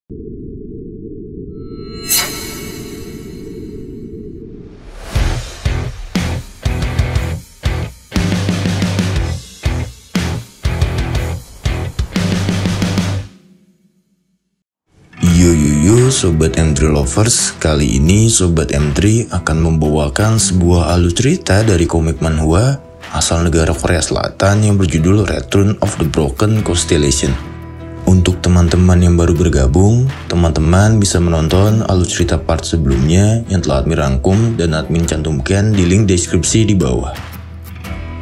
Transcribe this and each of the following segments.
Yo Sobat M3 Lovers, kali ini Sobat M3 akan membawakan sebuah alur cerita dari komik manhwa asal negara Korea Selatan yang berjudul Return of the Broken Constellation. Untuk teman-teman yang baru bergabung, teman-teman bisa menonton alur cerita part sebelumnya yang telah admin rangkum dan admin cantumkan di link deskripsi di bawah.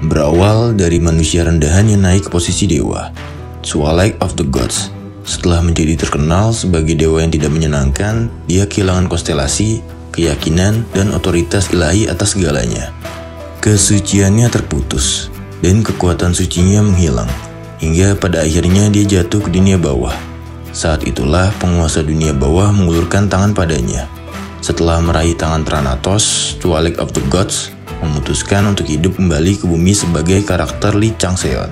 Berawal dari manusia rendahan yang naik ke posisi dewa, Twilight of the Gods. Setelah menjadi terkenal sebagai dewa yang tidak menyenangkan, dia kehilangan konstelasi, keyakinan, dan otoritas ilahi atas segalanya. Kesuciannya terputus, dan kekuatan sucinya menghilang, hingga pada akhirnya dia jatuh ke dunia bawah. Saat itulah penguasa dunia bawah mengulurkan tangan padanya. Setelah meraih tangan Thanatos, Twilight of the Gods memutuskan untuk hidup kembali ke bumi sebagai karakter Lee Chang-seon.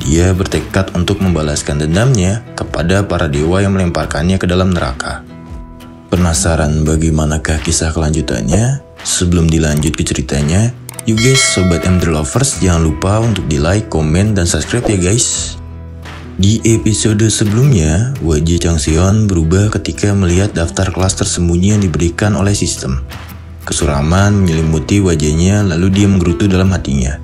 Dia bertekad untuk membalaskan dendamnya kepada para dewa yang melemparkannya ke dalam neraka. Penasaran bagaimanakah kisah kelanjutannya? Sebelum dilanjut ke ceritanya, you guys Sobat M3 Lovers jangan lupa untuk di like, komen, dan subscribe ya guys. Di episode sebelumnya, wajah Chang-seon berubah ketika melihat daftar kelas tersembunyi yang diberikan oleh sistem. Kesuraman menyelimuti wajahnya lalu dia menggerutu dalam hatinya.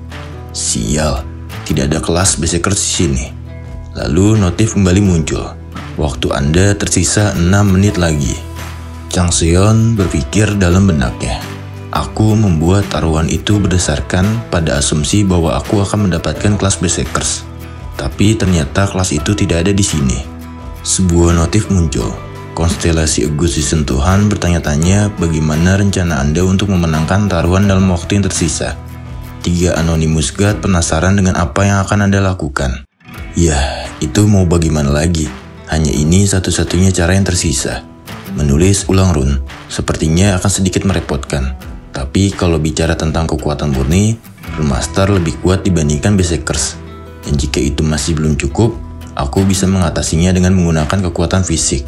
Sial. Tidak ada kelas Berserkers di sini. Lalu notif kembali muncul. Waktu Anda tersisa 6 menit lagi. Chang-seon berpikir dalam benaknya. Aku membuat taruhan itu berdasarkan pada asumsi bahwa aku akan mendapatkan kelas Berserkers. Tapi ternyata kelas itu tidak ada di sini. Sebuah notif muncul. Konstelasi Agus Tuhan bertanya-tanya bagaimana rencana Anda untuk memenangkan taruhan dalam waktu yang tersisa. 3 Anonymous God penasaran dengan apa yang akan Anda lakukan. Yah, itu mau bagaimana lagi? Hanya ini satu-satunya cara yang tersisa. Menulis ulang rune, sepertinya akan sedikit merepotkan. Tapi kalau bicara tentang kekuatan murni, Rune Master lebih kuat dibandingkan Berserkers. Dan jika itu masih belum cukup, aku bisa mengatasinya dengan menggunakan kekuatan fisik.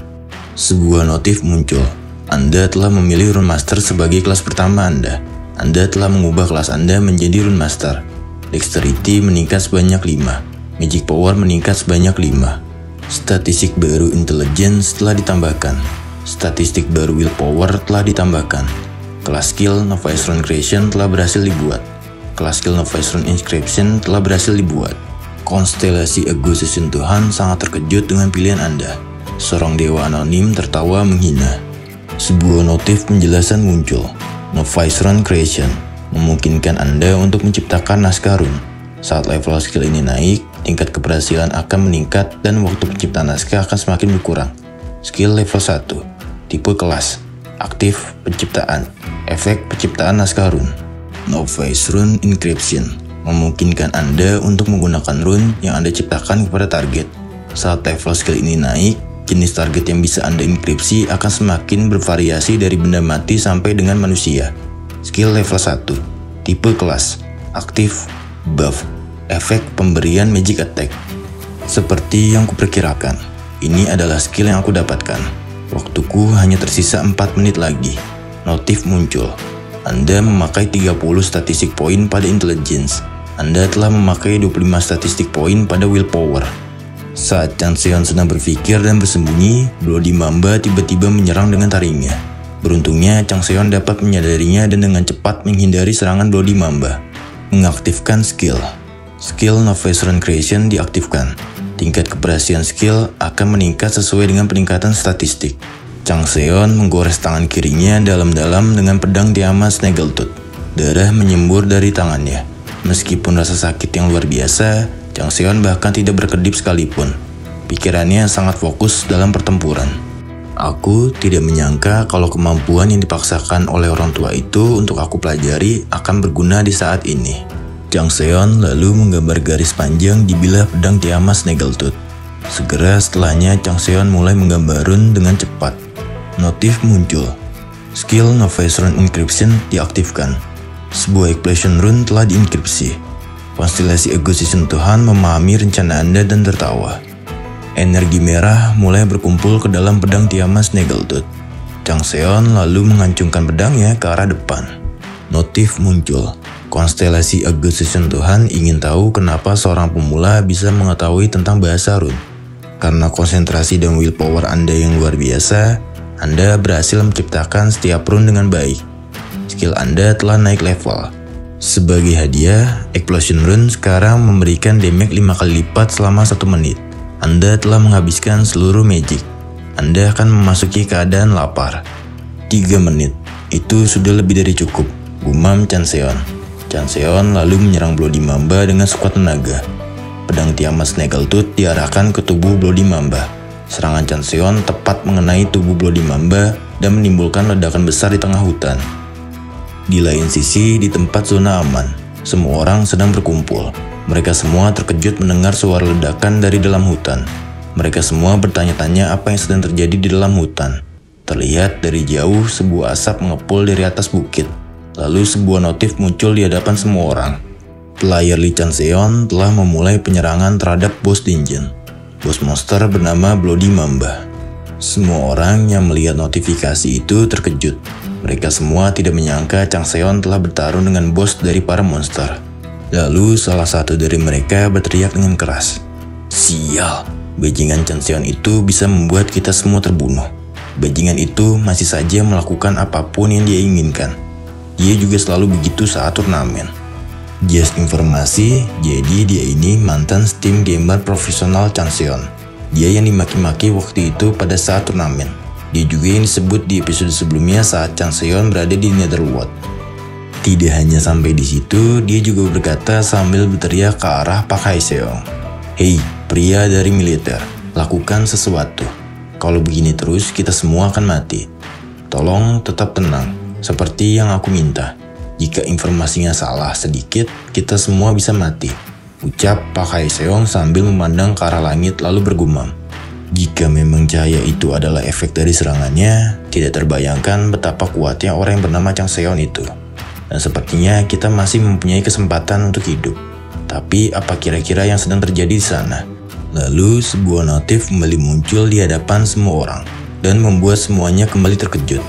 Sebuah notif muncul. Anda telah memilih Rune Master sebagai kelas pertama Anda. Anda telah mengubah kelas Anda menjadi Rune Master. Dexterity meningkat sebanyak 5. Magic Power meningkat sebanyak 5. Statistik baru Intelligence telah ditambahkan. Statistik baru Willpower telah ditambahkan. Kelas skill Novice Rune Creation telah berhasil dibuat. Kelas skill Novice Rune Inscription telah berhasil dibuat. Konstelasi Agus Tuhan sangat terkejut dengan pilihan Anda. Seorang dewa anonim tertawa menghina. Sebuah notif penjelasan muncul. Novice Rune Creation memungkinkan Anda untuk menciptakan naskah rune. Saat level skill ini naik, tingkat keberhasilan akan meningkat dan waktu penciptaan naskah akan semakin berkurang. Skill level 1, tipe kelas, aktif penciptaan, efek penciptaan naskah rune. Novice Rune Inscription memungkinkan Anda untuk menggunakan rune yang Anda ciptakan kepada target. Saat level skill ini naik, jenis target yang bisa Anda inskripsi akan semakin bervariasi dari benda mati sampai dengan manusia. Skill level 1, tipe kelas, aktif, buff, efek pemberian magic attack. Seperti yang kuperkirakan, ini adalah skill yang aku dapatkan. Waktuku hanya tersisa 4 menit lagi. Notif muncul. Anda memakai 30 statistik poin pada intelligence. Anda telah memakai 25 statistik poin pada willpower. Saat Chang-seon sedang berpikir dan bersembunyi, Bloody Mamba tiba-tiba menyerang dengan taringnya. Beruntungnya, Chang-seon dapat menyadarinya dan dengan cepat menghindari serangan Bloody Mamba. Mengaktifkan skill. Skill Novice Rune Creation diaktifkan. Tingkat keberhasilan skill akan meningkat sesuai dengan peningkatan statistik. Chang-seon menggores tangan kirinya dalam-dalam dengan pedang Tiamat Snaggletooth. Darah menyembur dari tangannya. Meskipun rasa sakit yang luar biasa, Chang-seon bahkan tidak berkedip sekalipun. Pikirannya sangat fokus dalam pertempuran. Aku tidak menyangka kalau kemampuan yang dipaksakan oleh orang tua itu untuk aku pelajari akan berguna di saat ini. Chang-seon lalu menggambar garis panjang di bilah pedang Tiamat Snaggletooth. Segera setelahnya Chang-seon mulai menggambar rune dengan cepat. Notif muncul. Skill Novice Rune Inscription diaktifkan. Sebuah explosion rune telah diinskripsi. Konstelasi Agus Tuhan memahami rencana Anda dan tertawa. Energi merah mulai berkumpul ke dalam pedang Tiamat Snaggletooth. Chang Seon lalu mengancungkan pedangnya ke arah depan. Notif muncul. Konstelasi Augustus Tuhan ingin tahu kenapa seorang pemula bisa mengetahui tentang bahasa rune. Karena konsentrasi dan willpower Anda yang luar biasa, Anda berhasil menciptakan setiap rune dengan baik. Skill Anda telah naik level. Sebagai hadiah, Explosion Rune sekarang memberikan damage 5 kali lipat selama 1 menit. Anda telah menghabiskan seluruh magic. Anda akan memasuki keadaan lapar. 3 menit, itu sudah lebih dari cukup, gumam Chan Seon. Chan Seon lalu menyerang Bloody Mamba dengan sekuat tenaga. Pedang Tiamat Snaggletooth diarahkan ke tubuh Bloody Mamba. Serangan Chan Seon tepat mengenai tubuh Bloody Mamba dan menimbulkan ledakan besar di tengah hutan. Di lain sisi, di tempat zona aman, semua orang sedang berkumpul. Mereka semua terkejut mendengar suara ledakan dari dalam hutan. Mereka semua bertanya-tanya apa yang sedang terjadi di dalam hutan. Terlihat dari jauh sebuah asap mengepul dari atas bukit. Lalu sebuah notif muncul di hadapan semua orang. Player Lee Chan Seon telah memulai penyerangan terhadap bos dungeon. Bos monster bernama Bloody Mamba. Semua orang yang melihat notifikasi itu terkejut. Mereka semua tidak menyangka Chang Seon telah bertarung dengan bos dari para monster. Lalu salah satu dari mereka berteriak dengan keras. Sial, bajingan Chan Seon itu bisa membuat kita semua terbunuh. Bajingan itu masih saja melakukan apapun yang dia inginkan. Dia juga selalu begitu saat turnamen. Just informasi, jadi dia ini mantan Steam gamer profesional Chan Seon. Dia yang dimaki-maki waktu itu pada saat turnamen. Dia juga yang disebut di episode sebelumnya saat Chang Seon berada di Netherworld. Tidak hanya sampai di situ, dia juga berkata sambil berteriak ke arah Pak Hai Seong. Hei, pria dari militer, lakukan sesuatu. Kalau begini terus, kita semua akan mati. Tolong tetap tenang, seperti yang aku minta. Jika informasinya salah sedikit, kita semua bisa mati. Ucap Pak Hai Seong sambil memandang ke arah langit lalu bergumam. Jika memang cahaya itu adalah efek dari serangannya, tidak terbayangkan betapa kuatnya orang yang bernama Chang Seon itu. Dan sepertinya kita masih mempunyai kesempatan untuk hidup. Tapi apa kira-kira yang sedang terjadi di sana? Lalu sebuah notif kembali muncul di hadapan semua orang dan membuat semuanya kembali terkejut.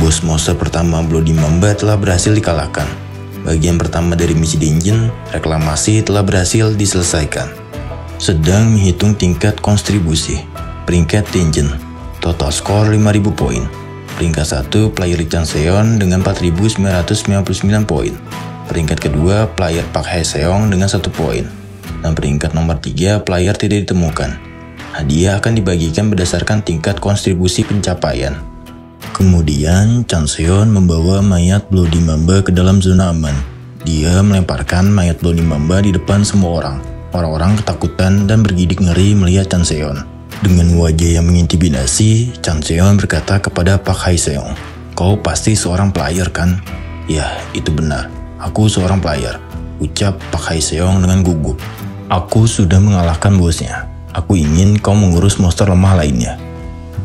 Bos monster pertama Bloody Mamba telah berhasil dikalahkan. Bagian pertama dari misi dungeon, reklamasi telah berhasil diselesaikan. Sedang menghitung tingkat kontribusi. Peringkat dungeon, total skor 5.000 poin. Peringkat 1 player Chan Seon dengan 4.999 poin. Peringkat kedua player Pak Hai Seong dengan 1 poin. Dan peringkat nomor 3 player tidak ditemukan. Hadiah akan dibagikan berdasarkan tingkat kontribusi pencapaian. Kemudian Chan Seon membawa mayat Bloody Mamba ke dalam zona aman. Dia melemparkan mayat Bloody Mamba di depan semua orang. Orang-orang ketakutan dan bergidik ngeri melihat Chan Seon. Dengan wajah yang mengintimidasi, Chan Seon berkata kepada Pak Hai Seong, "Kau pasti seorang player kan?" "Ya, itu benar. Aku seorang player," ucap Pak Hai Seong dengan gugup. "Aku sudah mengalahkan bosnya. Aku ingin kau mengurus monster lemah lainnya."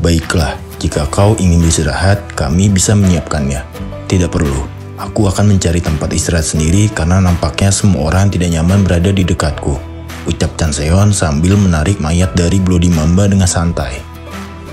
"Baiklah, jika kau ingin beristirahat, kami bisa menyiapkannya." "Tidak perlu. Aku akan mencari tempat istirahat sendiri karena nampaknya semua orang tidak nyaman berada di dekatku," ucap Chan Seon sambil menarik mayat dari Bloody Mamba dengan santai.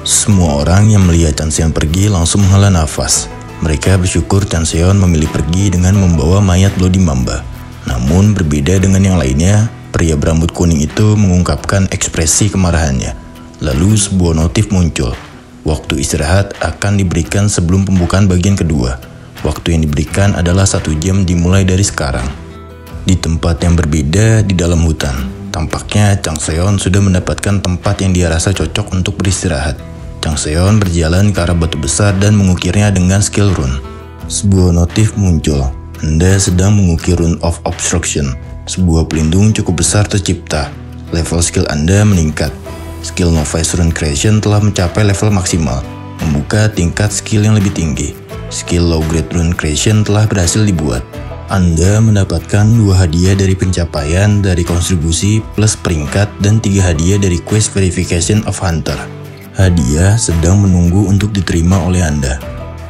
Semua orang yang melihat Chan Seon pergi langsung menghela nafas. Mereka bersyukur Chan Seon memilih pergi dengan membawa mayat Bloody Mamba. Namun berbeda dengan yang lainnya, pria berambut kuning itu mengungkapkan ekspresi kemarahannya. Lalu sebuah notif muncul. Waktu istirahat akan diberikan sebelum pembukaan bagian kedua. Waktu yang diberikan adalah 1 jam dimulai dari sekarang. Di tempat yang berbeda di dalam hutan. Tampaknya Chang Seon sudah mendapatkan tempat yang dia rasa cocok untuk beristirahat. Chang Seon berjalan ke arah batu besar dan mengukirnya dengan skill rune. Sebuah notif muncul. Anda sedang mengukir Rune of Obstruction. Sebuah pelindung cukup besar tercipta. Level skill Anda meningkat. Skill Novice Rune Creation telah mencapai level maksimal, membuka tingkat skill yang lebih tinggi. Skill Low Grade Rune Creation telah berhasil dibuat. Anda mendapatkan 2 hadiah dari pencapaian dari kontribusi plus peringkat dan 3 hadiah dari Quest Verification of Hunter. Hadiah sedang menunggu untuk diterima oleh Anda.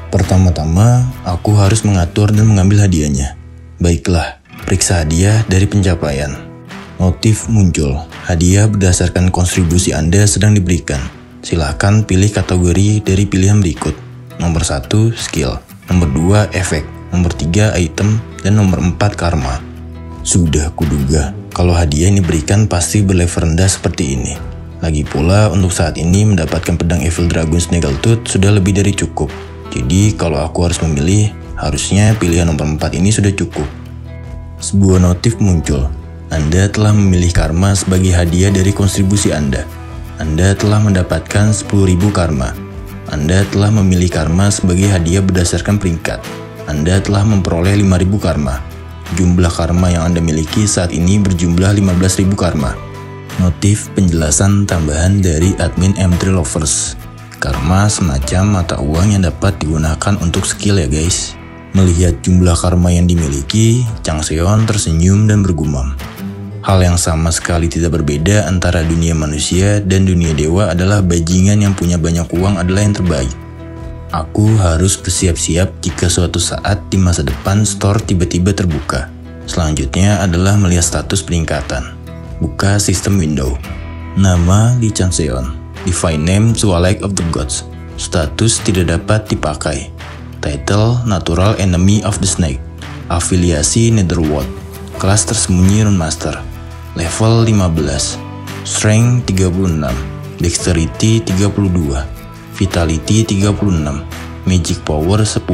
Pertama-tama, aku harus mengatur dan mengambil hadiahnya. Baiklah, periksa hadiah dari pencapaian. Notif muncul. Hadiah berdasarkan kontribusi Anda sedang diberikan. Silahkan pilih kategori dari pilihan berikut. Nomor 1, skill. Nomor 2, efek. Nomor 3, item. Dan nomor 4, karma. Sudah kuduga, kalau hadiah yang diberikan pasti berlevel rendah seperti ini. Lagi pula, untuk saat ini mendapatkan pedang Evil Dragon Snaggletooth sudah lebih dari cukup. Jadi, kalau aku harus memilih, harusnya pilihan nomor 4 ini sudah cukup. Sebuah notif muncul. Anda telah memilih karma sebagai hadiah dari kontribusi Anda. Anda telah mendapatkan 10.000 karma. Anda telah memilih karma sebagai hadiah berdasarkan peringkat. Anda telah memperoleh 5.000 karma. Jumlah karma yang Anda miliki saat ini berjumlah 15.000 karma. Notif penjelasan tambahan dari admin M3 Lovers. Karma semacam mata uang yang dapat digunakan untuk skill ya guys. Melihat jumlah karma yang dimiliki, Chang Seon tersenyum dan bergumam. Hal yang sama sekali tidak berbeda antara dunia manusia dan dunia dewa adalah bajingan yang punya banyak uang adalah yang terbaik. Aku harus bersiap-siap jika suatu saat di masa depan store tiba-tiba terbuka. Selanjutnya adalah melihat status peningkatan. Buka sistem window. Nama Lee Chang Seon. Divine name Twilight of the Gods. Status tidak dapat dipakai. Title Natural Enemy of the Snake. Afiliasi Netherworld. Kelas tersembunyi Rune Master. Level 15. Strength 36. Dexterity 32. Vitality 36. Magic Power 10.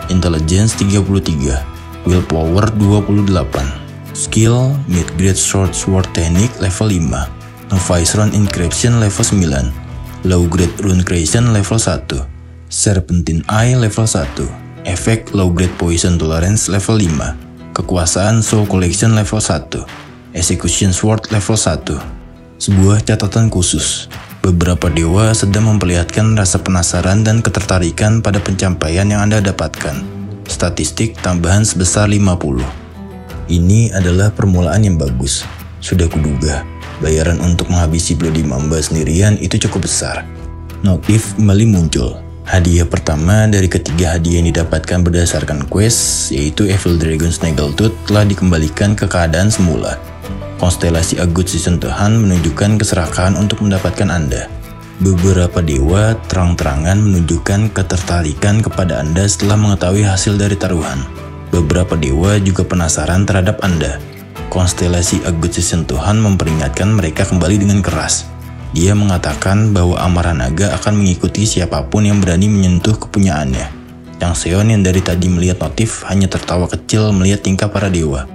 Intelligence 33. Willpower 28. Skill Mid-Grade Short Sword Technique level 5. Novice Rune Encryption level 9. Low Grade Rune Creation level 1. Serpentine Eye level 1. Efek Low Grade Poison Tolerance level 5. Kekuasaan Soul Collection level 1. Execution Sword level 1. Sebuah catatan khusus. Beberapa dewa sedang memperlihatkan rasa penasaran dan ketertarikan pada pencapaian yang Anda dapatkan. Statistik tambahan sebesar 50. Ini adalah permulaan yang bagus. Sudah kuduga, bayaran untuk menghabisi Bloody Mamba sendirian itu cukup besar. Notif kembali muncul. Hadiah pertama dari ketiga hadiah yang didapatkan berdasarkan quest, yaitu Evil Dragon Snaggletooth, telah dikembalikan ke keadaan semula. Konstelasi Agut Season-Tuhan menunjukkan keserakahan untuk mendapatkan Anda. Beberapa dewa terang-terangan menunjukkan ketertarikan kepada Anda setelah mengetahui hasil dari taruhan. Beberapa dewa juga penasaran terhadap Anda. Konstelasi Agut Season-Tuhan memperingatkan mereka kembali dengan keras. Dia mengatakan bahwa amarah naga akan mengikuti siapapun yang berani menyentuh kepunyaannya. Chang Seon yang dari tadi melihat notif hanya tertawa kecil melihat tingkah para dewa.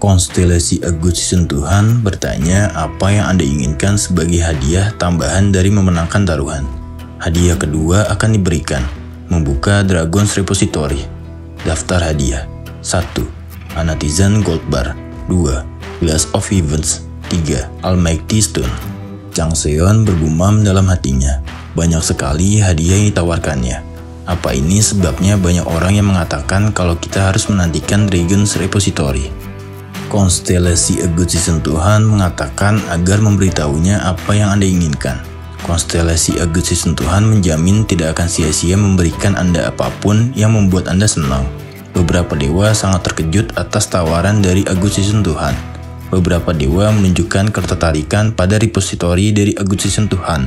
Konstelasi Agut Season-Tuhan bertanya apa yang Anda inginkan sebagai hadiah tambahan dari memenangkan taruhan. Hadiah kedua akan diberikan. Membuka Dragon's Repository. Daftar hadiah. 1. Anatizen Gold Bar. 2. Glass of Heavens. 3. Almighty Stone. Chang Seon bergumam dalam hatinya. Banyak sekali hadiah yang ditawarkannya. Apa ini sebabnya banyak orang yang mengatakan kalau kita harus menantikan Dragon's Repository? Konstelasi Agut Season-Tuhan mengatakan agar memberitahunya apa yang Anda inginkan. Konstelasi Agut Season-Tuhan menjamin tidak akan sia-sia memberikan Anda apapun yang membuat Anda senang. Beberapa dewa sangat terkejut atas tawaran dari Agut Season-Tuhan. Beberapa dewa menunjukkan ketertarikan pada repository dari Agut Season-Tuhan.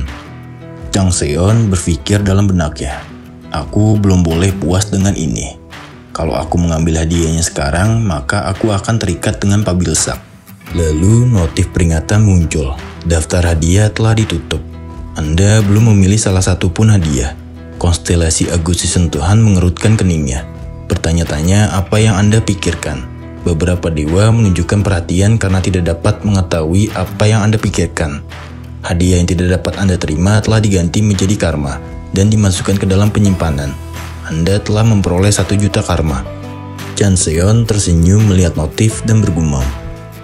Chang Seon berpikir dalam benaknya, aku belum boleh puas dengan ini. Kalau aku mengambil hadiahnya sekarang, maka aku akan terikat dengan Pabilsak. Lalu notif peringatan muncul. Daftar hadiah telah ditutup. Anda belum memilih salah satu pun hadiah. Konstelasi Agut Season-Tuhan mengerutkan keningnya. Bertanya-tanya apa yang Anda pikirkan. Beberapa dewa menunjukkan perhatian karena tidak dapat mengetahui apa yang Anda pikirkan. Hadiah yang tidak dapat Anda terima telah diganti menjadi karma dan dimasukkan ke dalam penyimpanan. Anda telah memperoleh 1 juta karma. Chang Seon tersenyum melihat notif dan bergumam.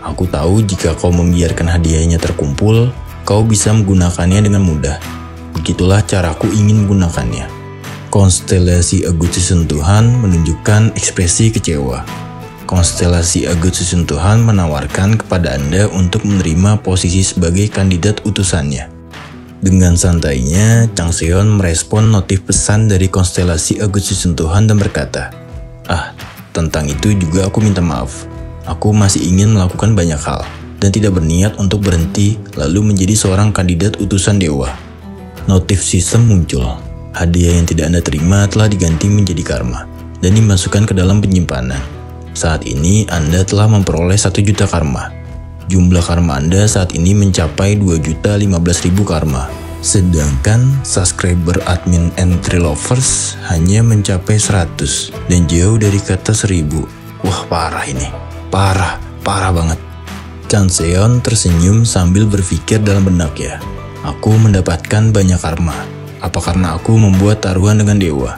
Aku tahu jika kau membiarkan hadiahnya terkumpul, kau bisa menggunakannya dengan mudah. Begitulah caraku ingin menggunakannya. Konstelasi Agut Season-Tuhan menunjukkan ekspresi kecewa. Konstelasi Agut Season-Tuhan menawarkan kepada Anda untuk menerima posisi sebagai kandidat utusannya. Dengan santainya, Chang Seon merespon notif pesan dari konstelasi Agut Season-Tuhan dan berkata, tentang itu juga aku minta maaf. Aku masih ingin melakukan banyak hal, dan tidak berniat untuk berhenti lalu menjadi seorang kandidat utusan dewa. Notif sistem muncul. Hadiah yang tidak Anda terima telah diganti menjadi karma dan dimasukkan ke dalam penyimpanan. Saat ini Anda telah memperoleh 1 juta karma. Jumlah karma Anda saat ini mencapai 2.015.000 karma. Sedangkan subscriber admin Entry Lovers hanya mencapai 100 dan jauh dari kata 1000. Wah, parah ini. Parah banget. Chan Seon tersenyum sambil berpikir dalam benaknya. Aku mendapatkan banyak karma. Apa karena aku membuat taruhan dengan dewa?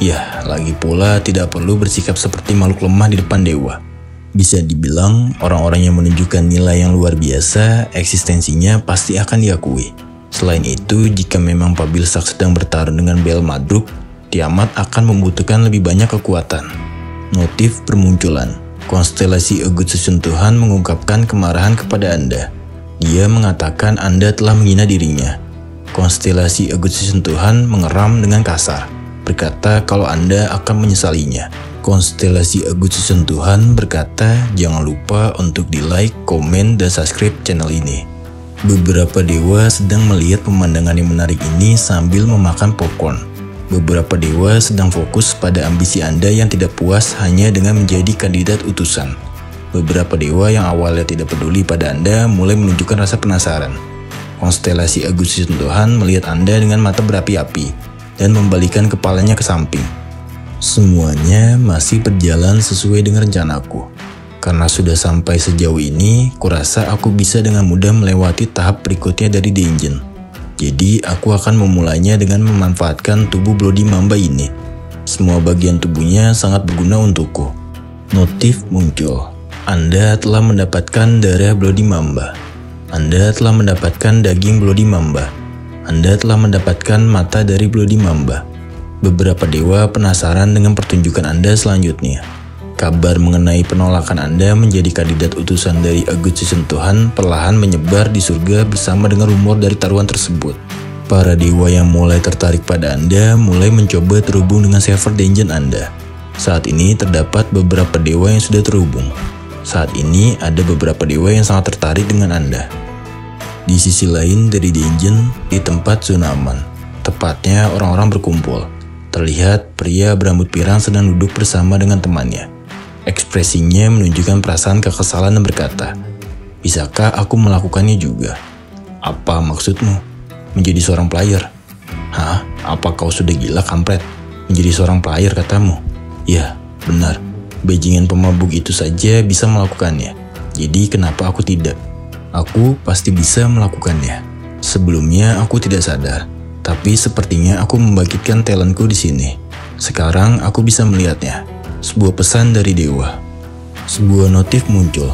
Ya, lagi pula tidak perlu bersikap seperti makhluk lemah di depan dewa. Bisa dibilang orang-orang yang menunjukkan nilai yang luar biasa, eksistensinya pasti akan diakui. Selain itu, jika memang Pabilsak sedang bertarung dengan Bel Madruk, Tiamat akan membutuhkan lebih banyak kekuatan. Notif bermunculan. Konstelasi Agut Sesentuhan mengungkapkan kemarahan kepada Anda. Dia mengatakan Anda telah menghina dirinya. Konstelasi Agut Sesentuhan mengeram dengan kasar, berkata kalau Anda akan menyesalinya. Konstelasi Agut Sesentuhan berkata jangan lupa untuk di-like, komen, dan subscribe channel ini. Beberapa dewa sedang melihat pemandangan yang menarik ini sambil memakan popcorn. Beberapa dewa sedang fokus pada ambisi Anda yang tidak puas hanya dengan menjadi kandidat utusan. Beberapa dewa yang awalnya tidak peduli pada Anda mulai menunjukkan rasa penasaran. Konstelasi Agut Sesentuhan melihat Anda dengan mata berapi-api dan membalikan kepalanya ke samping. Semuanya masih berjalan sesuai dengan rencanaku. Karena sudah sampai sejauh ini, kurasa aku bisa dengan mudah melewati tahap berikutnya dari dungeon. Jadi, aku akan memulainya dengan memanfaatkan tubuh Bloody Mamba ini. Semua bagian tubuhnya sangat berguna untukku. Notif muncul. Anda telah mendapatkan darah Bloody Mamba. Anda telah mendapatkan daging Bloody Mamba. Anda telah mendapatkan mata dari Bloody Mamba. Beberapa dewa penasaran dengan pertunjukan Anda selanjutnya. Kabar mengenai penolakan Anda menjadi kandidat utusan dari Agut Sesentuhan perlahan menyebar di surga bersama dengan rumor dari taruhan tersebut. Para dewa yang mulai tertarik pada Anda mulai mencoba terhubung dengan server dungeon Anda. Saat ini terdapat beberapa dewa yang sudah terhubung. Saat ini ada beberapa dewa yang sangat tertarik dengan Anda. Di sisi lain dari dungeon, di tempat zona aman, tepatnya orang-orang berkumpul. Terlihat pria berambut pirang sedang duduk bersama dengan temannya. Ekspresinya menunjukkan perasaan kekesalan dan berkata, "Bisakah aku melakukannya juga?" "Apa maksudmu? Menjadi seorang player?" "Hah? Apa kau sudah gila, kampret? Menjadi seorang player katamu?" "Ya, benar. Bajingan pemabuk itu saja bisa melakukannya. Jadi kenapa aku tidak? Aku pasti bisa melakukannya. Sebelumnya aku tidak sadar, tapi sepertinya aku membangkitkan talentku di sini. Sekarang aku bisa melihatnya." Sebuah pesan dari dewa. Sebuah notif muncul.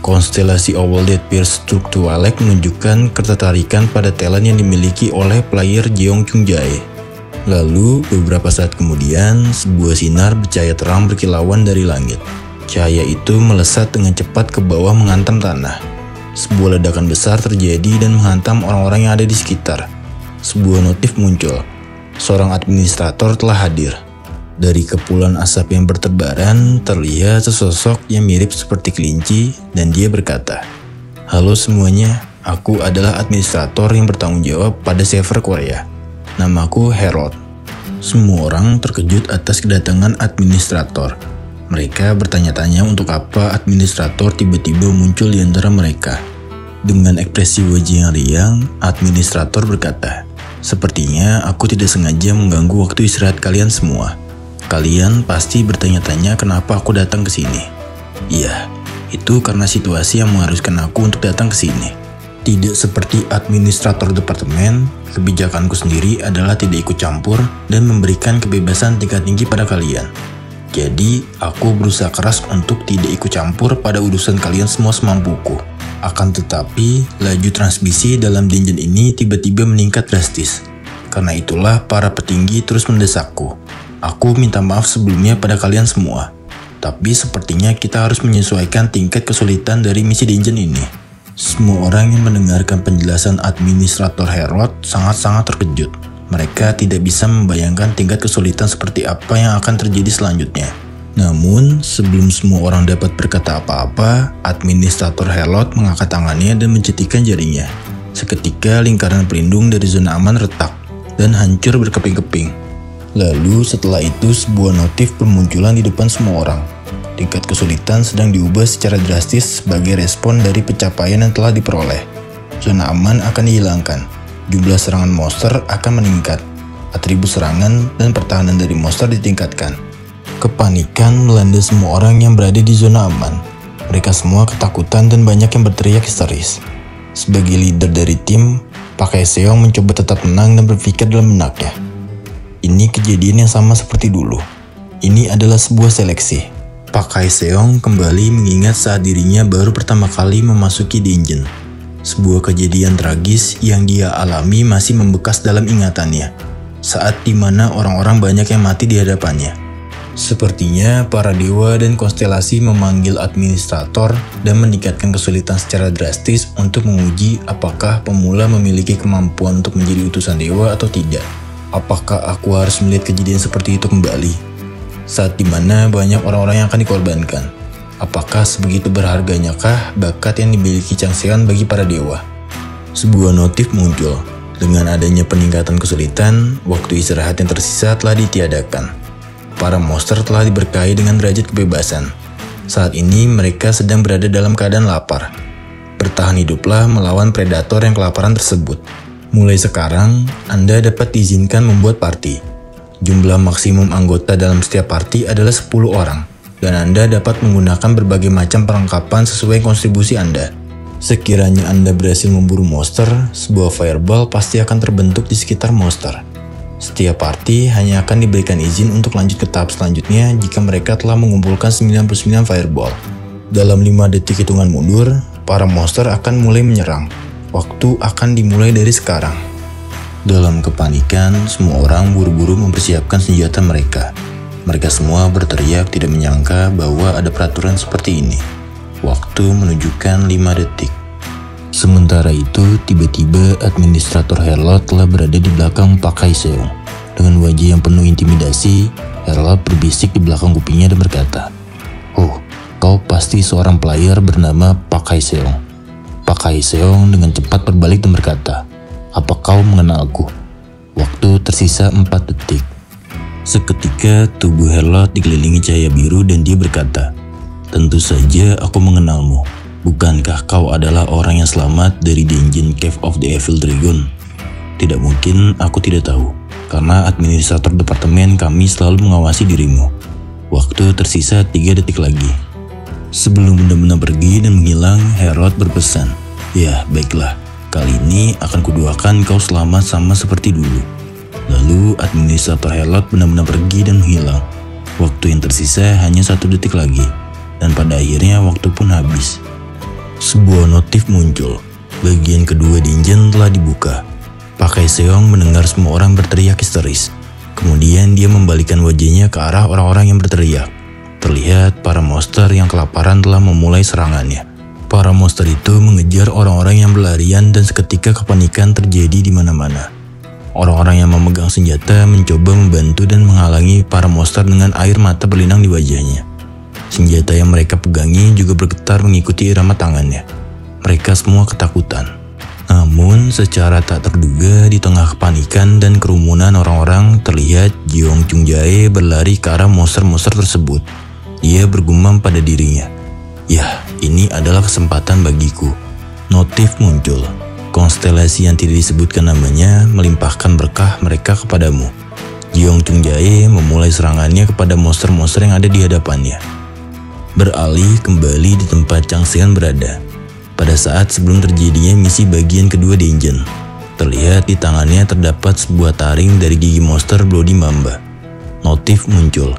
Konstelasi Owl Dead Pierce Truk Twilight menunjukkan ketertarikan pada talent yang dimiliki oleh player Jeong Chung Jae. Lalu, beberapa saat kemudian, sebuah sinar bercahaya terang berkilauan dari langit. Cahaya itu melesat dengan cepat ke bawah menghantam tanah. Sebuah ledakan besar terjadi dan menghantam orang-orang yang ada di sekitar. Sebuah notif muncul. Seorang administrator telah hadir. Dari kepulan asap yang bertebaran, terlihat sesosok yang mirip seperti kelinci dan dia berkata, "Halo semuanya, aku adalah administrator yang bertanggung jawab pada server Korea. Namaku Herod." Semua orang terkejut atas kedatangan administrator. Mereka bertanya-tanya untuk apa administrator tiba-tiba muncul di antara mereka. Dengan ekspresi wajah yang riang, administrator berkata, "Sepertinya aku tidak sengaja mengganggu waktu istirahat kalian semua. Kalian pasti bertanya-tanya kenapa aku datang ke sini. Iya, itu karena situasi yang mengharuskan aku untuk datang ke sini. Tidak seperti administrator departemen, kebijakanku sendiri adalah tidak ikut campur dan memberikan kebebasan tingkat tinggi pada kalian. Jadi, aku berusaha keras untuk tidak ikut campur pada urusan kalian semua semampuku. Akan tetapi, laju transmisi dalam dungeon ini tiba-tiba meningkat drastis. Karena itulah para petinggi terus mendesakku. Aku minta maaf sebelumnya pada kalian semua. Tapi sepertinya kita harus menyesuaikan tingkat kesulitan dari misi dungeon ini." Semua orang yang mendengarkan penjelasan administrator Herod sangat-sangat terkejut. Mereka tidak bisa membayangkan tingkat kesulitan seperti apa yang akan terjadi selanjutnya. Namun, sebelum semua orang dapat berkata apa-apa, administrator Herlot mengangkat tangannya dan mencetikkan jarinya. Seketika lingkaran pelindung dari zona aman retak dan hancur berkeping-keping. Lalu setelah itu sebuah notif bermunculan di depan semua orang. Tingkat kesulitan sedang diubah secara drastis sebagai respon dari pencapaian yang telah diperoleh. Zona aman akan dihilangkan. Jumlah serangan monster akan meningkat. Atribut serangan dan pertahanan dari monster ditingkatkan. Kepanikan melanda semua orang yang berada di zona aman. Mereka semua ketakutan dan banyak yang berteriak histeris. Sebagai leader dari tim, Pak Kaeseong mencoba tetap tenang dan berpikir dalam benaknya. Ini kejadian yang sama seperti dulu. Ini adalah sebuah seleksi. Pak Kaeseong kembali mengingat saat dirinya baru pertama kali memasuki dungeon. Sebuah kejadian tragis yang dia alami masih membekas dalam ingatannya. Saat dimana orang-orang banyak yang mati di hadapannya. Sepertinya para dewa dan konstelasi memanggil administrator dan meningkatkan kesulitan secara drastis untuk menguji apakah pemula memiliki kemampuan untuk menjadi utusan dewa atau tidak. Apakah aku harus melihat kejadian seperti itu kembali? Saat dimana banyak orang-orang yang akan dikorbankan. Apakah sebegitu berharganyakah bakat yang dimiliki Changseon bagi para dewa? Sebuah notif muncul. Dengan adanya peningkatan kesulitan, waktu istirahat yang tersisa telah ditiadakan. Para monster telah diberkahi dengan derajat kebebasan. Saat ini mereka sedang berada dalam keadaan lapar. Bertahan hiduplah melawan predator yang kelaparan tersebut. Mulai sekarang, Anda dapat diizinkan membuat party. Jumlah maksimum anggota dalam setiap party adalah 10 orang. Dan Anda dapat menggunakan berbagai macam perlengkapan sesuai kontribusi Anda. Sekiranya Anda berhasil memburu monster, sebuah fireball pasti akan terbentuk di sekitar monster. Setiap party hanya akan diberikan izin untuk lanjut ke tahap selanjutnya jika mereka telah mengumpulkan 99 fireball. Dalam 5 detik hitungan mundur, para monster akan mulai menyerang. Waktu akan dimulai dari sekarang. Dalam kepanikan, semua orang buru-buru mempersiapkan senjata mereka. Mereka semua berteriak tidak menyangka bahwa ada peraturan seperti ini. Waktu menunjukkan 5 detik. Sementara itu, tiba-tiba administrator Herlot telah berada di belakang Pak Kaeseong. Dengan wajah yang penuh intimidasi, Herlot berbisik di belakang kupingnya dan berkata, "Oh, kau pasti seorang player bernama Pak Kaeseong." Pak Kaeseong dengan cepat berbalik dan berkata, "Apa kau mengenalku?" Waktu tersisa 4 detik. Seketika tubuh Herlot dikelilingi cahaya biru dan dia berkata, "Tentu saja aku mengenalmu. Bukankah kau adalah orang yang selamat dari dungeon Cave of the Evil Dragon?" "Tidak mungkin aku tidak tahu, karena administrator departemen kami selalu mengawasi dirimu." Waktu tersisa 3 detik lagi. Sebelum benar-benar pergi dan menghilang, Herlot berpesan, "Ya, baiklah, kali ini akan kudoakan kau selamat sama seperti dulu." Lalu administrator Herlot benar-benar pergi dan menghilang. Waktu yang tersisa hanya 1 detik lagi, dan pada akhirnya waktu pun habis. Sebuah notif muncul. Bagian kedua dungeon telah dibuka. Pak Kaeseong mendengar semua orang berteriak histeris. Kemudian dia membalikkan wajahnya ke arah orang-orang yang berteriak. Terlihat para monster yang kelaparan telah memulai serangannya. Para monster itu mengejar orang-orang yang berlarian dan seketika kepanikan terjadi di mana-mana. Orang-orang yang memegang senjata mencoba membantu dan menghalangi para monster dengan air mata berlinang di wajahnya. Senjata yang mereka pegangi juga bergetar mengikuti irama tangannya. Mereka semua ketakutan. Namun secara tak terduga di tengah kepanikan dan kerumunan orang-orang terlihat Jeong Chung Jae berlari ke arah monster-monster tersebut. Ia bergumam pada dirinya, "Yah, ini adalah kesempatan bagiku." Notif muncul. Konstelasi yang tidak disebutkan namanya melimpahkan berkah mereka kepadamu. Jeong Chung Jae memulai serangannya kepada monster-monster yang ada di hadapannya. Beralih kembali di tempat Changseon berada. Pada saat sebelum terjadinya misi bagian kedua dungeon, terlihat di tangannya terdapat sebuah taring dari gigi monster Bloody Mamba. Notif muncul.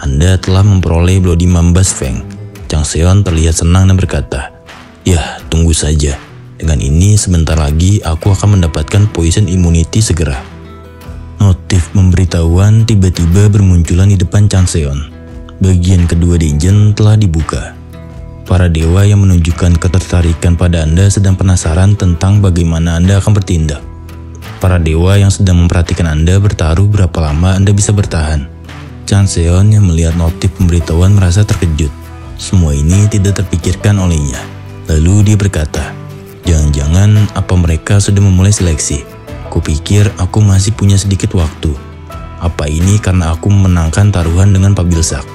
"Anda telah memperoleh Bloody Mamba's Fang." Changseon terlihat senang dan berkata, "Yah, tunggu saja. Dengan ini sebentar lagi aku akan mendapatkan poison immunity segera." Notif pemberitahuan tiba-tiba bermunculan di depan Changseon. Bagian kedua dungeon telah dibuka. Para dewa yang menunjukkan ketertarikan pada Anda sedang penasaran tentang bagaimana Anda akan bertindak. Para dewa yang sedang memperhatikan Anda bertaruh berapa lama Anda bisa bertahan. Chang Seon yang melihat notif pemberitahuan merasa terkejut. Semua ini tidak terpikirkan olehnya. Lalu dia berkata, "Jangan-jangan apa mereka sudah memulai seleksi? Kupikir aku masih punya sedikit waktu. Apa ini karena aku memenangkan taruhan dengan Pak Bilsak?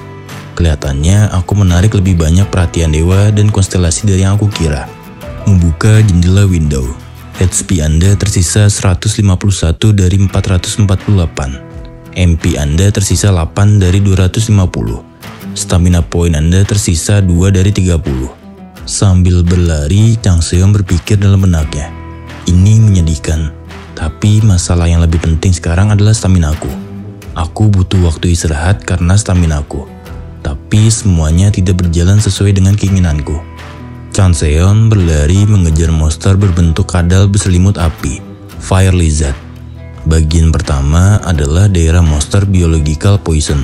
Kelihatannya aku menarik lebih banyak perhatian dewa dan konstelasi dari yang aku kira." Membuka jendela window. HP Anda tersisa 151 dari 448. MP Anda tersisa 8 dari 250. Stamina point Anda tersisa 2 dari 30. Sambil berlari, Chang Seon berpikir dalam benaknya. Ini menyedihkan, tapi masalah yang lebih penting sekarang adalah staminaku. Aku butuh waktu istirahat karena staminaku. Tapi semuanya tidak berjalan sesuai dengan keinginanku. Chang Seon berlari mengejar monster berbentuk kadal berselimut api, Fire Lizard. Bagian pertama adalah daerah monster biological poison,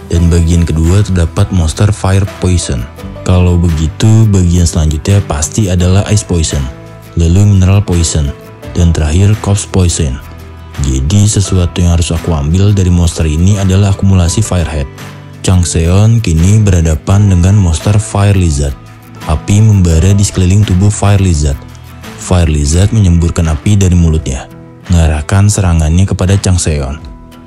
dan bagian kedua terdapat monster fire poison. Kalau begitu, bagian selanjutnya pasti adalah ice poison, lalu mineral poison, dan terakhir corpse poison. Jadi sesuatu yang harus aku ambil dari monster ini adalah akumulasi firehead. Chang Seon kini berhadapan dengan monster fire lizard. Api membara di sekeliling tubuh fire lizard. Fire lizard menyemburkan api dari mulutnya, mengarahkan serangannya kepada Chang Seon.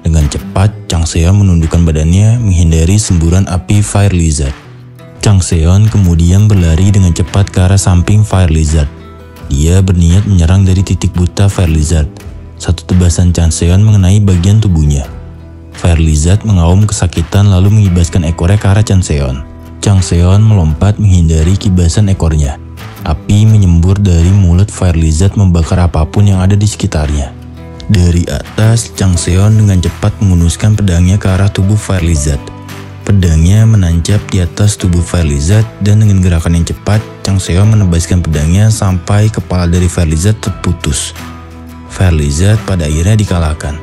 Dengan cepat, Chang Seon menundukkan badannya menghindari semburan api Fire Lizard. Chang Seon kemudian berlari dengan cepat ke arah samping Fire Lizard. Dia berniat menyerang dari titik buta Fire Lizard. Satu tebasan Chang Seon mengenai bagian tubuhnya. Fire Lizard mengaum kesakitan lalu mengibaskan ekornya ke arah Chang Seon. Chang Seon melompat menghindari kibasan ekornya. Api menyembur dari mulut Fire Lizard membakar apapun yang ada di sekitarnya. Dari atas, Chang Seon dengan cepat menghunuskan pedangnya ke arah tubuh Fire Lizard. Pedangnya menancap di atas tubuh Fire Lizard dan dengan gerakan yang cepat, Chang Seon menebaskan pedangnya sampai kepala dari Fire Lizard terputus. Fire Lizard pada akhirnya dikalahkan.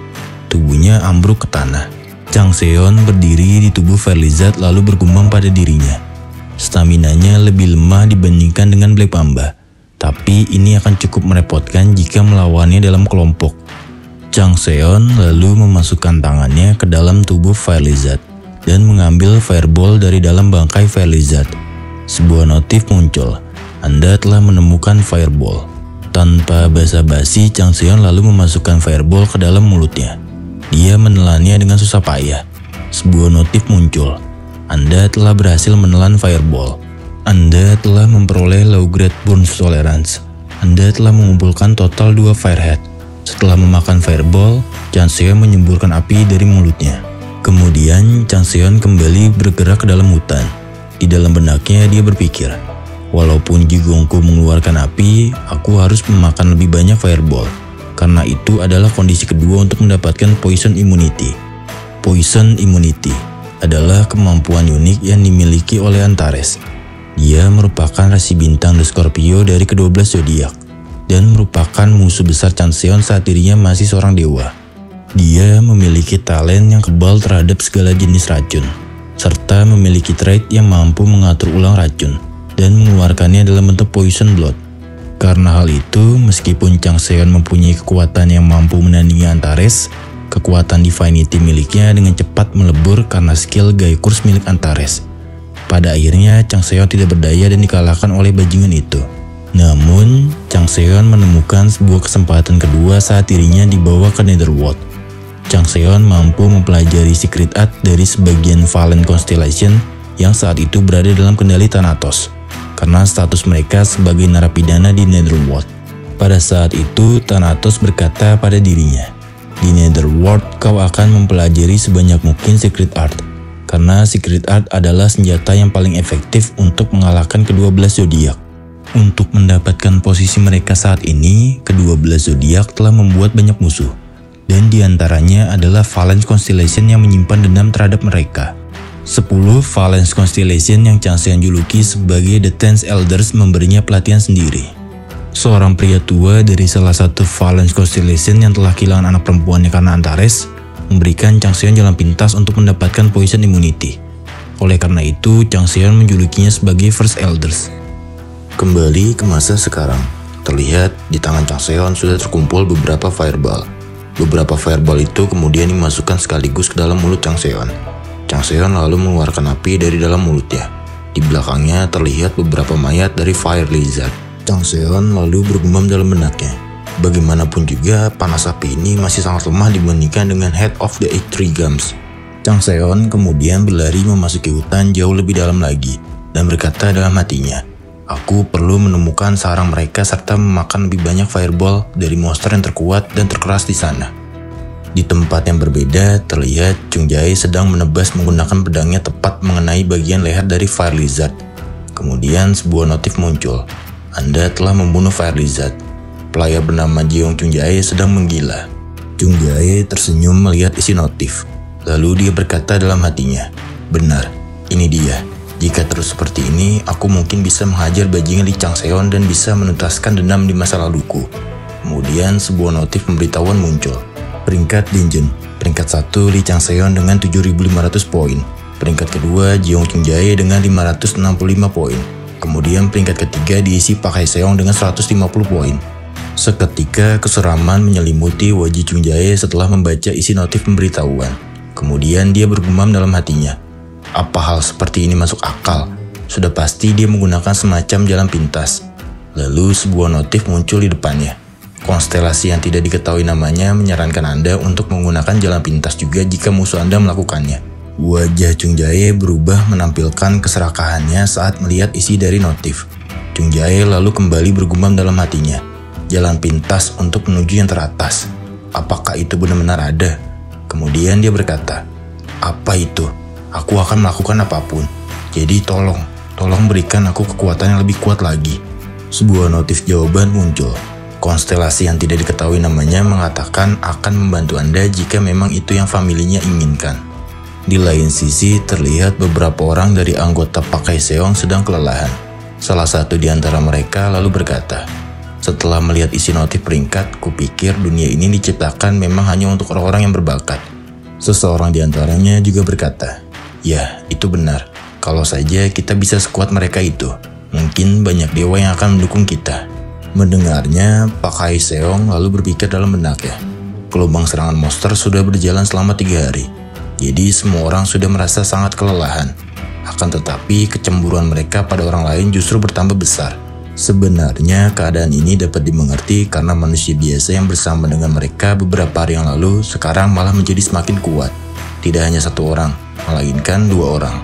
Tubuhnya ambruk ke tanah. Chang Seon berdiri di tubuh Fire Lizard lalu bergumam pada dirinya. Staminanya lebih lemah dibandingkan dengan Black Mamba, tapi ini akan cukup merepotkan jika melawannya dalam kelompok. Chang Seon lalu memasukkan tangannya ke dalam tubuh Fire Lizard dan mengambil fireball dari dalam bangkai Fire Lizard. Sebuah notif muncul, "Anda telah menemukan fireball." Tanpa basa-basi, Chang Seon lalu memasukkan fireball ke dalam mulutnya. Dia menelannya dengan susah payah. Sebuah notif muncul, "Anda telah berhasil menelan fireball. Anda telah memperoleh low grade burn tolerance. Anda telah mengumpulkan total 2 firehead." Setelah memakan fireball, Chang Seon menyemburkan api dari mulutnya. Kemudian Chang Seon kembali bergerak ke dalam hutan. Di dalam benaknya dia berpikir, walaupun jigongku mengeluarkan api, aku harus memakan lebih banyak fireball. Karena itu adalah kondisi kedua untuk mendapatkan poison immunity. Poison immunity adalah kemampuan unik yang dimiliki oleh Antares. Dia merupakan rasi bintang The Scorpio dari ke-12 zodiak dan merupakan musuh besar Chang Seon saat dirinya masih seorang dewa. Dia memiliki talent yang kebal terhadap segala jenis racun, serta memiliki trait yang mampu mengatur ulang racun dan mengeluarkannya dalam bentuk poison blood. Karena hal itu, meskipun Chang Seon mempunyai kekuatan yang mampu menandingi Antares, kekuatan Divinity miliknya dengan cepat melebur karena skill Gaikurs milik Antares. Pada akhirnya, Chang Seon tidak berdaya dan dikalahkan oleh bajingan itu. Namun, Chang Seon menemukan sebuah kesempatan kedua saat dirinya dibawa ke Netherworld. Chang Seon mampu mempelajari secret art dari sebagian Valen Constellation yang saat itu berada dalam kendali Thanatos, karena status mereka sebagai narapidana di Netherworld. Pada saat itu, Thanatos berkata pada dirinya, "Di Netherworld, kau akan mempelajari sebanyak mungkin secret art, karena secret art adalah senjata yang paling efektif untuk mengalahkan ke-12 zodiak." Untuk mendapatkan posisi mereka saat ini, ke-12 zodiak telah membuat banyak musuh, dan diantaranya adalah Valence Constellation yang menyimpan dendam terhadap mereka. 10 Valence Constellation yang Chang Seon juluki sebagai The Tenth Elders memberinya pelatihan sendiri. Seorang pria tua dari salah satu Valence Constellation yang telah kehilangan anak perempuannya karena Antares memberikan Chang Seon jalan pintas untuk mendapatkan poison immunity. Oleh karena itu, Chang Seon menjulukinya sebagai First Elders. Kembali ke masa sekarang, terlihat di tangan Chang Seon sudah terkumpul beberapa fireball. Beberapa fireball itu kemudian dimasukkan sekaligus ke dalam mulut Chang Seon. Chang Seon lalu mengeluarkan api dari dalam mulutnya. Di belakangnya terlihat beberapa mayat dari Fire Lizard. Chang Seon lalu bergumam dalam benaknya. Bagaimanapun juga, panas api ini masih sangat lemah dibandingkan dengan Head of the Eight Tree Gums. Chang Seon kemudian berlari memasuki hutan jauh lebih dalam lagi dan berkata dalam hatinya, "Aku perlu menemukan sarang mereka serta memakan lebih banyak fireball dari monster yang terkuat dan terkeras di sana." Di tempat yang berbeda, terlihat Chung Jae sedang menebas menggunakan pedangnya tepat mengenai bagian leher dari Fire Lizard. Kemudian sebuah notif muncul. "Anda telah membunuh Fire Lizard." Pelayan bernama Jeong Chung Jae sedang menggila. Chung Jae tersenyum melihat isi notif. Lalu dia berkata dalam hatinya, "Benar, ini dia. Jika terus seperti ini, aku mungkin bisa menghajar bajingan Lee Chang Seon dan bisa menuntaskan dendam di masa laluku." Kemudian sebuah notif pemberitahuan muncul. Peringkat Dungeon. Peringkat 1 Lee Chang Seon dengan 7.500 poin. Peringkat kedua Jeong Chung Jae dengan 565 poin. Kemudian peringkat ketiga diisi Pak Hae Seong dengan 150 poin. Seketika keseraman menyelimuti wajah Chung Jae setelah membaca isi notif pemberitahuan. Kemudian dia bergumam dalam hatinya, "Apa hal seperti ini masuk akal? Sudah pasti dia menggunakan semacam jalan pintas." Lalu sebuah notif muncul di depannya. "Konstelasi yang tidak diketahui namanya menyarankan Anda untuk menggunakan jalan pintas juga jika musuh Anda melakukannya." Wajah Chung Jae berubah menampilkan keserakahannya saat melihat isi dari notif. Chung Jae lalu kembali bergumam dalam hatinya, "Jalan pintas untuk menuju yang teratas. Apakah itu benar-benar ada?" Kemudian dia berkata, "Apa itu? Aku akan melakukan apapun. Jadi tolong berikan aku kekuatan yang lebih kuat lagi." Sebuah notif jawaban muncul. Konstelasi yang tidak diketahui namanya mengatakan akan membantu Anda jika memang itu yang familinya inginkan. Di lain sisi, terlihat beberapa orang dari anggota Pak Hae Seong sedang kelelahan. Salah satu di antara mereka lalu berkata, "Setelah melihat isi notif peringkat, kupikir dunia ini diciptakan memang hanya untuk orang-orang yang berbakat." Seseorang di antaranya juga berkata, "Ya, itu benar. Kalau saja kita bisa sekuat mereka itu, mungkin banyak dewa yang akan mendukung kita." Mendengarnya, Pak Hae Seong lalu berpikir dalam benaknya. Gelombang serangan monster sudah berjalan selama 3 hari. Jadi semua orang sudah merasa sangat kelelahan. Akan tetapi kecemburuan mereka pada orang lain justru bertambah besar. Sebenarnya keadaan ini dapat dimengerti karena manusia biasa yang bersama dengan mereka beberapa hari yang lalu sekarang malah menjadi semakin kuat. Tidak hanya 1 orang, melainkan 2 orang.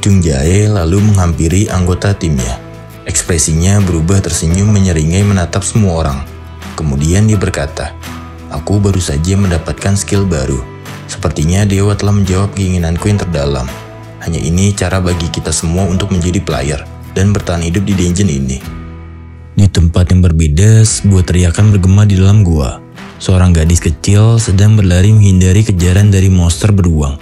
Chung Jae lalu menghampiri anggota timnya. Ekspresinya berubah tersenyum menyeringai menatap semua orang. Kemudian dia berkata, "Aku baru saja mendapatkan skill baru. Sepertinya dewa telah menjawab keinginanku yang terdalam. Hanya ini cara bagi kita semua untuk menjadi player dan bertahan hidup di dungeon ini." Di tempat yang berbeda, sebuah teriakan bergema di dalam gua. Seorang gadis kecil sedang berlari menghindari kejaran dari monster beruang.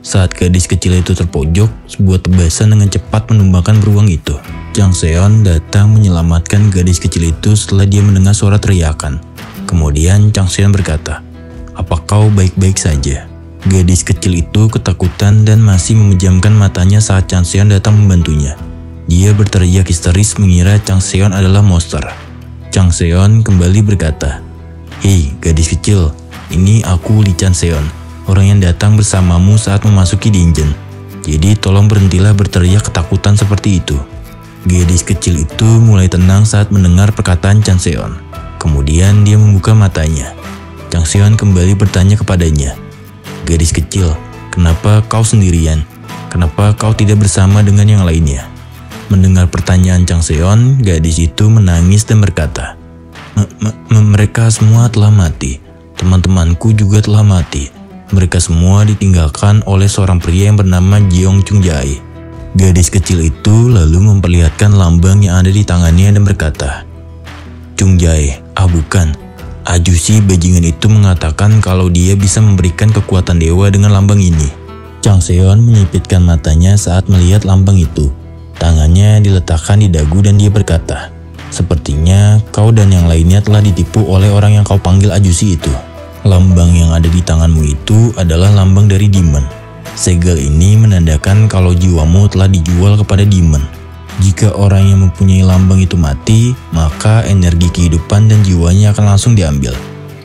Saat gadis kecil itu terpojok, sebuah tebasan dengan cepat menumbangkan beruang itu. Chang Seon datang menyelamatkan gadis kecil itu setelah dia mendengar suara teriakan. Kemudian Chang Seon berkata, "Apa kau baik-baik saja?" Gadis kecil itu ketakutan dan masih memejamkan matanya saat Chang Seon datang membantunya. Dia berteriak histeris mengira Chang Seon adalah monster. Chang Seon kembali berkata, "Hei gadis kecil, ini aku Lee Chang Seon, orang yang datang bersamamu saat memasuki dungeon. Jadi tolong berhentilah berteriak ketakutan seperti itu." Gadis kecil itu mulai tenang saat mendengar perkataan Chang Seon. Kemudian dia membuka matanya. Chang Seon kembali bertanya kepadanya, "Gadis kecil, kenapa kau sendirian? Kenapa kau tidak bersama dengan yang lainnya?" Mendengar pertanyaan Chang Seon, gadis itu menangis dan berkata, Mereka semua telah mati. Teman-temanku juga telah mati. Mereka semua ditinggalkan oleh seorang pria yang bernama Jeong Chung Jae." Gadis kecil itu lalu memperlihatkan lambang yang ada di tangannya dan berkata, "Chung Jae, bukan. Ajusi bajingan itu mengatakan kalau dia bisa memberikan kekuatan dewa dengan lambang ini." Chang Seon menyipitkan matanya saat melihat lambang itu. Tangannya diletakkan di dagu dan dia berkata, "Sepertinya kau dan yang lainnya telah ditipu oleh orang yang kau panggil Ajusi itu. Lambang yang ada di tanganmu itu adalah lambang dari demon. Segel ini menandakan kalau jiwamu telah dijual kepada demon. Jika orang yang mempunyai lambang itu mati, maka energi kehidupan dan jiwanya akan langsung diambil.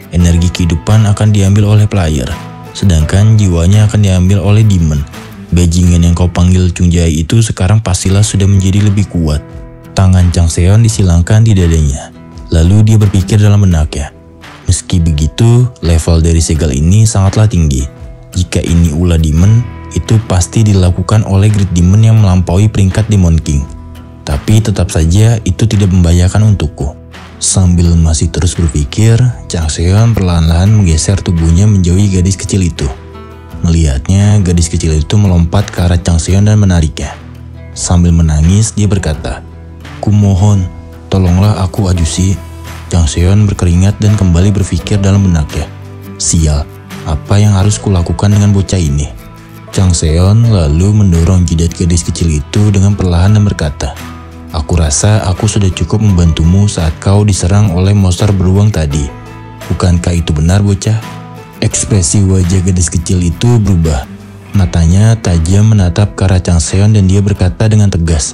Energi kehidupan akan diambil oleh player, sedangkan jiwanya akan diambil oleh demon. Bajingan yang kau panggil Chung Jae itu sekarang pastilah sudah menjadi lebih kuat. Tangan Chang Seon disilangkan di dadanya. Lalu dia berpikir dalam benaknya. Meski begitu, level dari segel ini sangatlah tinggi. Jika ini ulah demon, itu pasti dilakukan oleh Great Demon yang melampaui peringkat Demon King. Tapi tetap saja itu tidak membahayakan untukku. Sambil masih terus berpikir, Chang Seon perlahan-lahan menggeser tubuhnya menjauhi gadis kecil itu. Melihatnya, gadis kecil itu melompat ke arah Chang Seon dan menariknya. Sambil menangis, dia berkata, "Kumohon, tolonglah aku Ajusi." Chang Seon berkeringat dan kembali berpikir dalam benaknya. Sial, apa yang harus kulakukan dengan bocah ini? Chang Seon lalu mendorong jidat gadis kecil itu dengan perlahan dan berkata, "Aku rasa aku sudah cukup membantumu saat kau diserang oleh monster beruang tadi. Bukankah itu benar, bocah?" Ekspresi wajah gadis kecil itu berubah. Matanya tajam menatap ke arah Chang Seon dan dia berkata dengan tegas,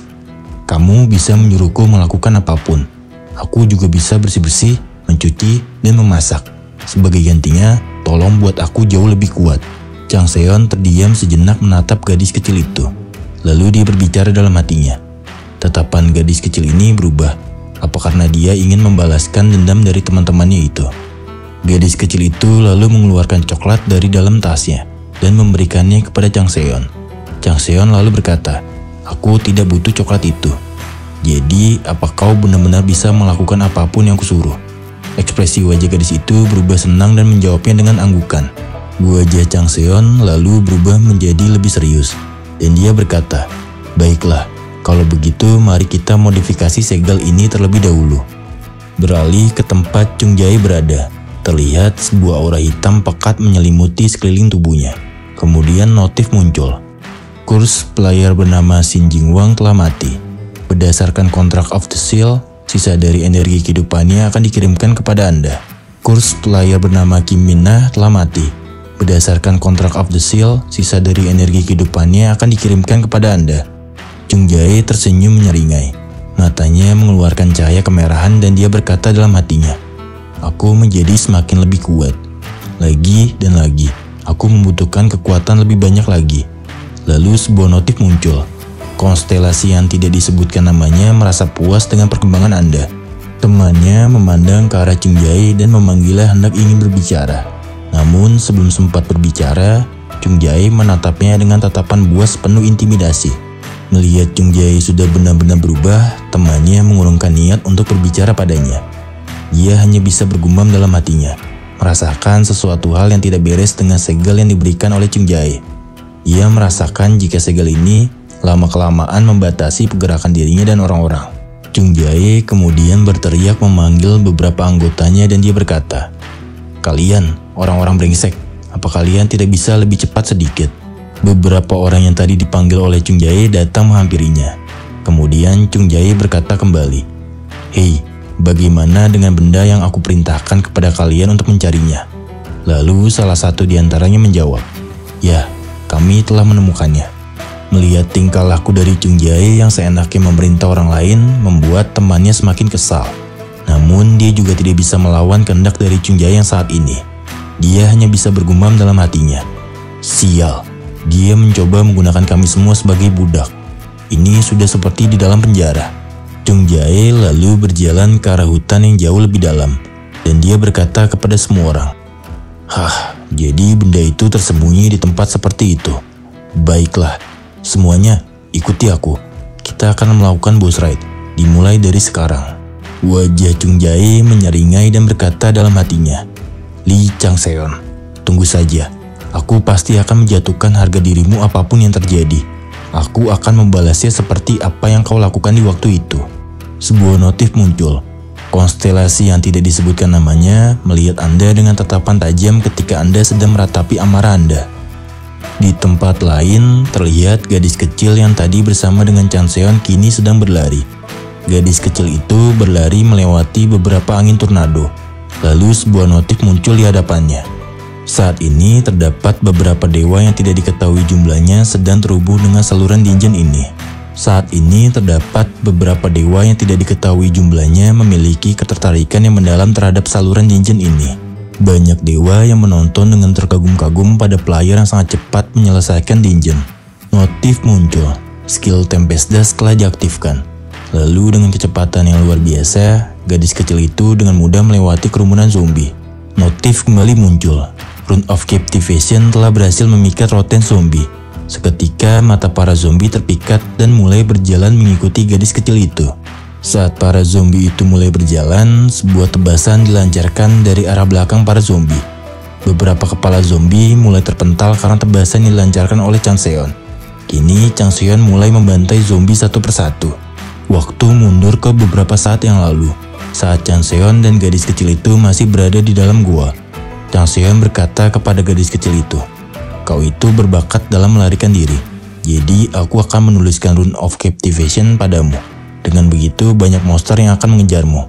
"Kamu bisa menyuruhku melakukan apapun. Aku juga bisa bersih-bersih, mencuci, dan memasak. Sebagai gantinya, tolong buat aku jauh lebih kuat." Chang Seon terdiam sejenak menatap gadis kecil itu. Lalu dia berbicara dalam hatinya. Tatapan gadis kecil ini berubah. Apa karena dia ingin membalaskan dendam dari teman-temannya itu? Gadis kecil itu lalu mengeluarkan coklat dari dalam tasnya dan memberikannya kepada Chang Seon. Chang Seon lalu berkata, "Aku tidak butuh coklat itu. Jadi, apa kau benar-benar bisa melakukan apapun yang kusuruh?" Ekspresi wajah gadis itu berubah senang dan menjawabnya dengan anggukan. Wajah Chang Seon lalu berubah menjadi lebih serius dan dia berkata, "Baiklah, kalau begitu mari kita modifikasi segel ini terlebih dahulu." Beralih ke tempat Chung Jae berada, terlihat sebuah aura hitam pekat menyelimuti sekeliling tubuhnya. Kemudian notif muncul. Kurs player bernama Xin Jingwang telah mati. Berdasarkan kontrak of the seal, sisa dari energi kehidupannya akan dikirimkan kepada Anda. Kurs player bernama Kim Min-na telah mati. Berdasarkan kontrak of the seal, sisa dari energi kehidupannya akan dikirimkan kepada Anda. Chung Jae tersenyum menyeringai. Matanya mengeluarkan cahaya kemerahan dan dia berkata dalam hatinya, "Aku menjadi semakin lebih kuat. Lagi dan lagi, aku membutuhkan kekuatan lebih banyak lagi." Lalu sebuah notif muncul. Konstelasi yang tidak disebutkan namanya merasa puas dengan perkembangan Anda. Temannya memandang ke arah Chung Jae dan memanggilnya hendak ingin berbicara. Namun sebelum sempat berbicara, Chung Jae menatapnya dengan tatapan buas penuh intimidasi. Melihat Chung Jae sudah benar-benar berubah, temannya mengurungkan niat untuk berbicara padanya. Dia hanya bisa bergumam dalam hatinya, merasakan sesuatu hal yang tidak beres dengan segel yang diberikan oleh Chung Jae. Ia merasakan jika segel ini lama-kelamaan membatasi pergerakan dirinya dan orang-orang. Chung Jae kemudian berteriak memanggil beberapa anggotanya dan dia berkata, "Kalian, orang-orang brengsek, apa kalian tidak bisa lebih cepat sedikit?" Beberapa orang yang tadi dipanggil oleh Chung Jae datang menghampirinya. Kemudian Chung Jae berkata kembali, "Hei, bagaimana dengan benda yang aku perintahkan kepada kalian untuk mencarinya?" Lalu salah satu di antaranya menjawab, "Ya, kami telah menemukannya." Melihat tingkah laku dari Chung Jae yang seenaknya memerintah orang lain membuat temannya semakin kesal. Namun dia juga tidak bisa melawan kehendak dari Chung Jae yang saat ini. Dia hanya bisa bergumam dalam hatinya, "Sial, dia mencoba menggunakan kami semua sebagai budak. Ini sudah seperti di dalam penjara." Chung Jae lalu berjalan ke arah hutan yang jauh lebih dalam dan dia berkata kepada semua orang, "Hah, jadi benda itu tersembunyi di tempat seperti itu. Baiklah, semuanya ikuti aku. Kita akan melakukan boss ride, dimulai dari sekarang." Wajah Chung Jae menyeringai dan berkata dalam hatinya, "Lee Chang Seon, tunggu saja. Aku pasti akan menjatuhkan harga dirimu apapun yang terjadi. Aku akan membalasnya seperti apa yang kau lakukan di waktu itu." Sebuah notif muncul. Konstelasi yang tidak disebutkan namanya melihat Anda dengan tatapan tajam ketika Anda sedang meratapi amarah Anda. Di tempat lain, terlihat gadis kecil yang tadi bersama dengan Chang Seon kini sedang berlari. Gadis kecil itu berlari melewati beberapa angin tornado. Lalu sebuah notif muncul di hadapannya. Saat ini terdapat beberapa dewa yang tidak diketahui jumlahnya sedang terhubung dengan saluran dungeon ini. Saat ini terdapat beberapa dewa yang tidak diketahui jumlahnya memiliki ketertarikan yang mendalam terhadap saluran dungeon ini. Banyak dewa yang menonton dengan terkagum-kagum pada player yang sangat cepat menyelesaikan dungeon. Notif muncul. Skill Tempest Dust telah diaktifkan. Lalu dengan kecepatan yang luar biasa, gadis kecil itu dengan mudah melewati kerumunan zombie. Notif kembali muncul. Rune of Captivation telah berhasil memikat roten zombie. Seketika mata para zombie terpikat dan mulai berjalan mengikuti gadis kecil itu. Saat para zombie itu mulai berjalan, sebuah tebasan dilancarkan dari arah belakang para zombie. Beberapa kepala zombie mulai terpental karena tebasan yang dilancarkan oleh Changseon. Kini Changseon mulai membantai zombie satu persatu. Waktu mundur ke beberapa saat yang lalu, saat Changseon dan gadis kecil itu masih berada di dalam gua. Changseon berkata kepada gadis kecil itu, "Kau itu berbakat dalam melarikan diri, jadi aku akan menuliskan Rune of Captivation padamu. Dengan begitu banyak monster yang akan mengejarmu.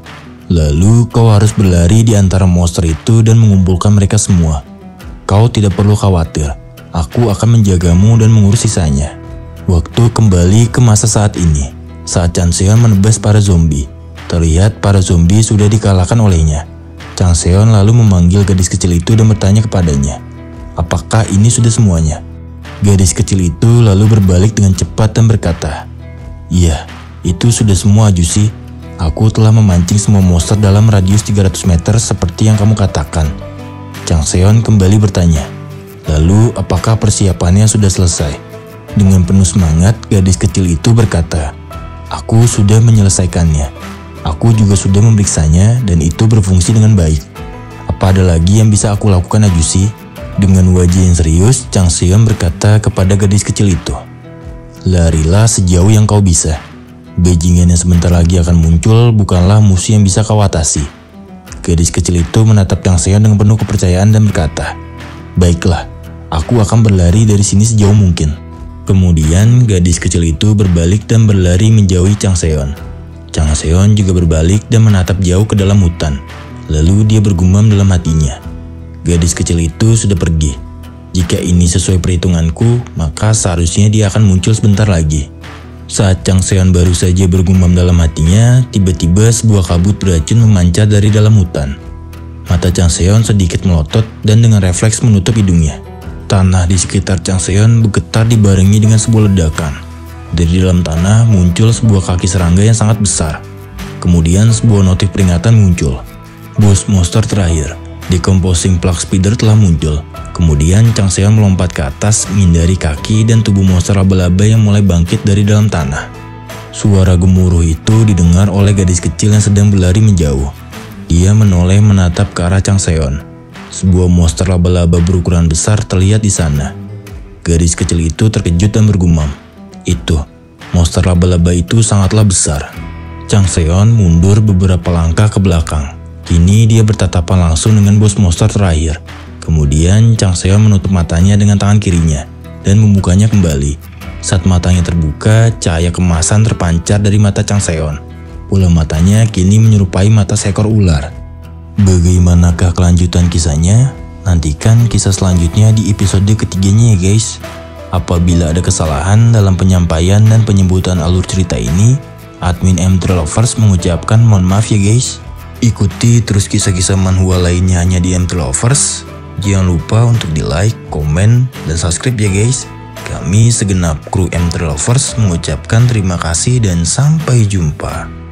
Lalu kau harus berlari di antara monster itu dan mengumpulkan mereka semua. Kau tidak perlu khawatir, aku akan menjagamu dan mengurus sisanya." Waktu kembali ke masa saat ini. Saat Changseon menebas para zombie, terlihat para zombie sudah dikalahkan olehnya. Changseon lalu memanggil gadis kecil itu dan bertanya kepadanya, "Apakah ini sudah semuanya?" Gadis kecil itu lalu berbalik dengan cepat dan berkata, "Iya, itu sudah semua, Jushi. Aku telah memancing semua monster dalam radius 300 meter seperti yang kamu katakan." Changseon kembali bertanya, "Lalu apakah persiapannya sudah selesai?" Dengan penuh semangat, gadis kecil itu berkata, "Aku sudah menyelesaikannya. Aku juga sudah memeriksanya dan itu berfungsi dengan baik. Apa ada lagi yang bisa aku lakukan, Jushi?" Dengan wajah yang serius, Changseon berkata kepada gadis kecil itu, "Larilah sejauh yang kau bisa. Bajingan yang sebentar lagi akan muncul bukanlah musuh yang bisa kau atasi." Gadis kecil itu menatap Changseon dengan penuh kepercayaan dan berkata, "Baiklah, aku akan berlari dari sini sejauh mungkin." Kemudian gadis kecil itu berbalik dan berlari menjauhi Changseon. Changseon juga berbalik dan menatap jauh ke dalam hutan. Lalu dia bergumam dalam hatinya, "Gadis kecil itu sudah pergi. Jika ini sesuai perhitunganku, maka seharusnya dia akan muncul sebentar lagi." Saat Changseon baru saja bergumam dalam hatinya, tiba-tiba sebuah kabut beracun memancar dari dalam hutan. Mata Changseon sedikit melotot dan dengan refleks menutup hidungnya. Tanah di sekitar Changseon bergetar dibarengi dengan sebuah ledakan. Dari dalam tanah muncul sebuah kaki serangga yang sangat besar. Kemudian sebuah notif peringatan muncul. Bos monster terakhir, Decomposing Plug Spider telah muncul. Kemudian Changseon melompat ke atas menghindari kaki dan tubuh monster laba-laba yang mulai bangkit dari dalam tanah. Suara gemuruh itu didengar oleh gadis kecil yang sedang berlari menjauh. Dia menoleh menatap ke arah Changseon. Sebuah monster laba-laba berukuran besar terlihat di sana. Gadis kecil itu terkejut dan bergumam, "Itu, monster laba-laba itu sangatlah besar." Changseon mundur beberapa langkah ke belakang. Kini dia bertatapan langsung dengan bos monster terakhir. Kemudian Changseon menutup matanya dengan tangan kirinya dan membukanya kembali. Saat matanya terbuka, cahaya kemasan terpancar dari mata Changseon. Bola matanya kini menyerupai mata seekor ular. Bagaimanakah kelanjutan kisahnya? Nantikan kisah selanjutnya di episode ketiganya ya guys. Apabila ada kesalahan dalam penyampaian dan penyebutan alur cerita ini, admin M3 Lovers mengucapkan mohon maaf ya guys. Ikuti terus kisah-kisah manhwa lainnya hanya di M3 Lovers. Jangan lupa untuk di like, komen, dan subscribe ya guys. Kami segenap kru M3 Lovers mengucapkan terima kasih dan sampai jumpa.